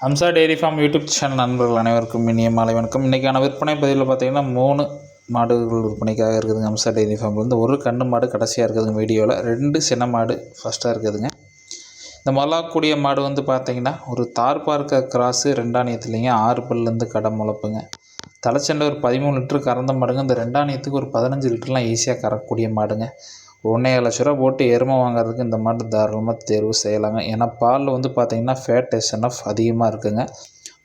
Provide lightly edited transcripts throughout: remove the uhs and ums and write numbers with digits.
Hamza dairy farm YouTube channel நண்பர்கள் அனைவருக்கும் இனிய மாலை வணக்கம். இன்றைக்கான விற்பனை பதிவில் பார்த்திங்கன்னா 3 மாடுகள் விற்பனைக்காக இருக்குதுங்க. ஹம்சா டெய்ரி ஃபார்ம்லேருந்து ஒரு கன்று மாடு கடைசியாக இருக்குதுங்க. வீடியோவில் 2 சின்ன மாடு ஃபஸ்ட்டாக இருக்குதுங்க. இந்த முதலாக்கூடிய மாடு வந்து பார்த்திங்கன்னா ஒரு தார் பார்க்க கிராஸு 2ஆணியத்துலேங்க 6 பல்லேருந்து கடை முளைப்புங்க. தலைச்சண்டை ஒரு 13 லிட்டரு கறந்த மாடுங்க. இந்த 2ஆணியத்துக்கு ஒரு 15 லிட்டர்லாம் ஈஸியாக கறக்கக்கூடிய மாடுங்க. 1,7 லட்ச ரூபா போட்டு எருமை வாங்குறதுக்கு இந்த மாடு தாராளமாக தேர்வு செய்யலாங்க. ஏன்னா பாலில் வந்து பார்த்திங்கன்னா ஃபேட் எஸ்என்எஃப் அதிகமாக இருக்குதுங்க.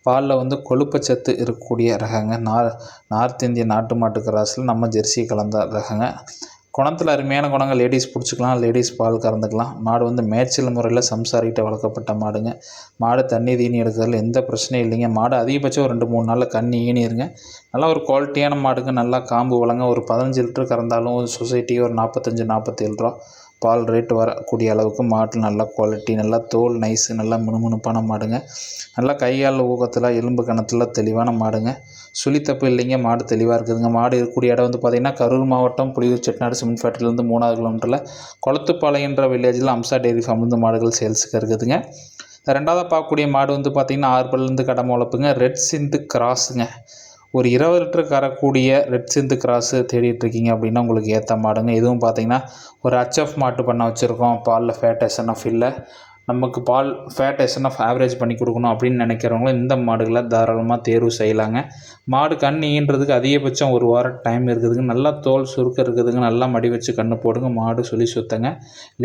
பாலில் வந்து கொழுப்பச்சத்து இருக்கக்கூடிய ரகங்க. நார்த் இந்திய நாட்டு மாட்டு கிராஸில் நம்ம ஜெர்சி கலந்த ரகங்க. குணத்தில் அருமையான குணங்கள். லேடிஸ் பிடிச்சிக்கலாம், லேடிஸ் பால் கறந்துக்கலாம். மாடு வந்து மேய்ச்சல் முறையில் சம்சாரிகிட்ட வளர்க்கப்பட்ட மாடுங்க. மாடு தண்ணி தீனி எடுக்கிறதுல எந்த பிரச்சனையும் இல்லைங்க. மாடு அதிகபட்சம் ஒரு 2-3 நாளில் கண்ணி ஈனிருங்க. நல்லா ஒரு குவாலிட்டியான மாடுங்க. நல்லா காம்பு வளங்க. ஒரு 15 லிட்டரு கறந்தாலும் ஒரு சொசைட்டி ஒரு 45-47 ரூபா பால் ரேட்டு வரக்கூடிய அளவுக்கு மாட்டில் நல்லா குவாலிட்டி, நல்லா தோல் நைஸு, நல்லா முணுமுணுப்பான மாடுங்க. நல்லா கையால் ஊக்கத்தில் எலும்பு கணத்தில் தெளிவான மாடுங்க. சுழித்தப்பு இல்லைங்க. மாடு தெளிவாக இருக்குதுங்க. மாடு இருக்கக்கூடிய இடம் வந்து பார்த்திங்கன்னா கரூர் மாவட்டம் புலியூர் செட்டிநாடு சிமெண்ட் ஃபேக்ட்ரிலேருந்து 3வது கிலோமீட்டரில் கொளத்துப்பாளையன்ற வில்லேஜில் ஹம்சா டெய்ரி ஃபார்ம்லேருந்து மாடுகள் சேல்ஸுக்கு இருக்குதுங்க. ரெண்டாவது பார்க்கக்கூடிய மாடு வந்து பார்த்திங்கன்னா 6 பல்லேருந்து கடை முளைப்புங்க. ரெட் சிந்து கிராஸுங்க. ஒரு 20 லிட்டரு கறக்கூடிய ரெட் சிந்து கிராஸு தேடிட்டுருக்கீங்க அப்படின்னா உங்களுக்கு ஏற்ற மாடுங்க. இதுவும் பார்த்திங்கன்னா ஒரு ஹச்எஃப் மாட்டு பண்ண வச்சுருக்கோம். பாலில் ஃபேட் எஸ்என்எஃப் இல்லை, நமக்கு பால் ஃபேட் எஸ்என்எஃப் ஆவரேஜ் பண்ணி கொடுக்கணும் அப்படின்னு நினைக்கிறவங்களும் இந்த மாடுகளை தாராளமாக தேர்வு செய்யலாங்க. மாடு கன்று ஈன்றதுக்கு அதிகபட்சம் 1 வாரம் டைம் இருக்குதுங்க. நல்லா தோல் சுருக்கம் இருக்குதுங்க. நல்லா மடி வச்சு கன்று போடுங்க. மாடு சொல்லி சுத்தங்க.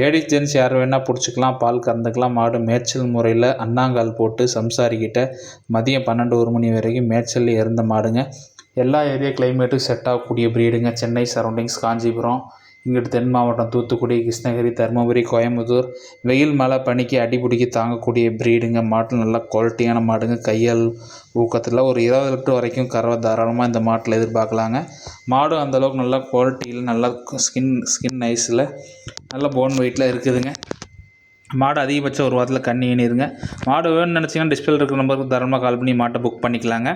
லேடிஸ் ஜென்ஸ் யார் வேணால் பிடிச்சிக்கலாம், பால் கறந்துக்கலாம். மாடு மேய்ச்சல் முறையில் அண்ணாங்கால் போட்டு சம்சாரிக்கிட்ட மதியம் 12-1 மணி வரைக்கும் மேய்ச்சல் இறந்த மாடுங்க. எல்லா ஏரியா கிளைமேட்டுக்கும் செட் ஆகக்கூடிய ப்ரீடுங்க. சென்னை சரௌண்டிங்ஸ், காஞ்சிபுரம், இங்கிட்டு தென் மாவட்டம் தூத்துக்குடி, கிருஷ்ணகிரி, தருமபுரி, கோயம்புத்தூர், வெயில் மழை பனிக்கு அடிப்பிடிக்கி தாங்கக்கூடிய ப்ரீடுங்க. மாட்டில் நல்லா குவாலிட்டியான மாடுங்க. கையால் ஊக்கத்தில் ஒரு 20 லிட்டர் வரைக்கும் கறவை தாராளமாக இந்த மாட்டில் எதிர்பார்க்கலாங்க. மாடும் அந்தளவுக்கு நல்லா குவாலிட்டியில் நல்லா ஸ்கின் நைஸில் நல்ல போன் வெயிட்டில் இருக்குதுங்க. மாடு அதிகபட்சம் 1 வாரத்தில் கண்ணி ஈனிருங்க. மாடு வேணும்னு நினச்சிங்கன்னா டிஸ்பிளே இருக்கிற நம்பருக்கு தாராளமாக கால் பண்ணி மாட்டை புக் பண்ணிக்கலாங்க.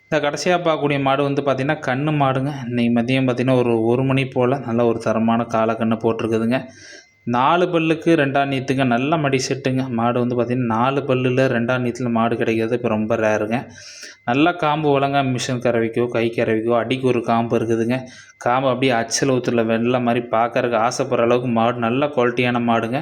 இந்த கடைசியாக பார்க்கக்கூடிய மாடு வந்து பார்த்திங்கன்னா கன்று மாடுங்க. இன்றைக்கி மதியம் பார்த்திங்கன்னா ஒரு 1 மணி போல் நல்ல ஒரு தரமான காலக்கன்று போட்டிருக்குதுங்க. 4 பல்லுக்கு 2ஆணியத்துங்க. நல்ல மடி செட்டுங்க. மாடு வந்து பார்த்திங்கன்னா 4 பல்லில் 2ஆணியத்தில் மாடு கிடைக்கிறது இப்போ ரொம்ப ரேருங்க. நல்லா காம்பு வளங்க. மிஷின் கறவைக்கோ கை கறவைக்கோ அடிக்கு ஒரு காம்பு இருக்குதுங்க. காம்பு அப்படியே அச்சல் ஊற்றுல வெள்ளை மாதிரி பார்க்கறதுக்கு ஆசைப்படுற அளவுக்கு மாடு நல்ல குவாலிட்டியான மாடுங்க.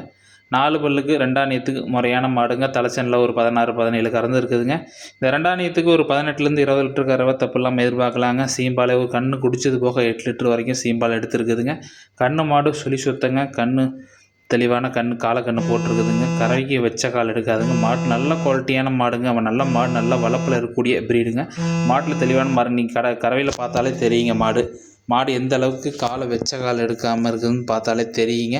4 பல்லுக்கு 2ஆணியத்துக்கு முறையான மாடுங்க. தலைச்சனில் ஒரு 16-17 கறந்து இருக்குதுங்க. இந்த 2ஆணியத்துக்கு ஒரு 18லேருந்து 20 லிட்டரு கறவை தப்புலாம் எதிர்பார்க்கலாங்க. சீம்பாலை ஒரு கன்று குடித்தது போக 8 லிட்டர் வரைக்கும் சீம்பால் எடுத்துருக்குதுங்க. கன்று மாடு சுழி சுத்தங்க. கன்று தெளிவான காலக்கன்று போட்டிருக்குதுங்க. கறவைக்கு வச்ச கால் எடுக்காதுங்க. மாடு நல்ல குவாலிட்டியான மாடுங்க. அவன் நல்ல மாடு நல்ல வளர்ப்பில் இருக்கக்கூடிய ப்ரீடுங்க. மாட்டில் தெளிவான மாடு நீங்கள் கறவையில் பார்த்தாலே தெரியுங்க. மாடு எந்த அளவுக்கு காலை வச்ச கால் எடுக்காமல் இருக்குதுன்னு பார்த்தாலே தெரியுங்க.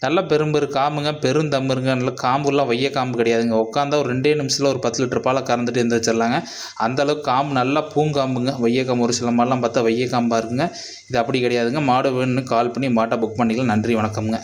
நல்லா பெரும்பெரு காம்புங்க, பெருந்தம்புங்க. நல்லா காம்புலாம் வைய காம்பு கிடையாதுங்க. உட்காந்தா ஒரு 2 நிமிஷத்தில் ஒரு 10 லிட்டர் பாலை கறந்துட்டு எழுந்திரிச்சிடலாங்க. அந்தளவுக்கு காம்பு நல்லா பூங்காம்புங்க. வைய காம்பு. ஒரு சில மாடெலாம் பார்த்தா வைய காம்பாக இருக்குங்க. இது அப்படி கிடையாதுங்க. மாடு வேணும்னு கால் பண்ணி மாட்டை புக் பண்ணிக்கலாம். நன்றி, வணக்கம்ங்க.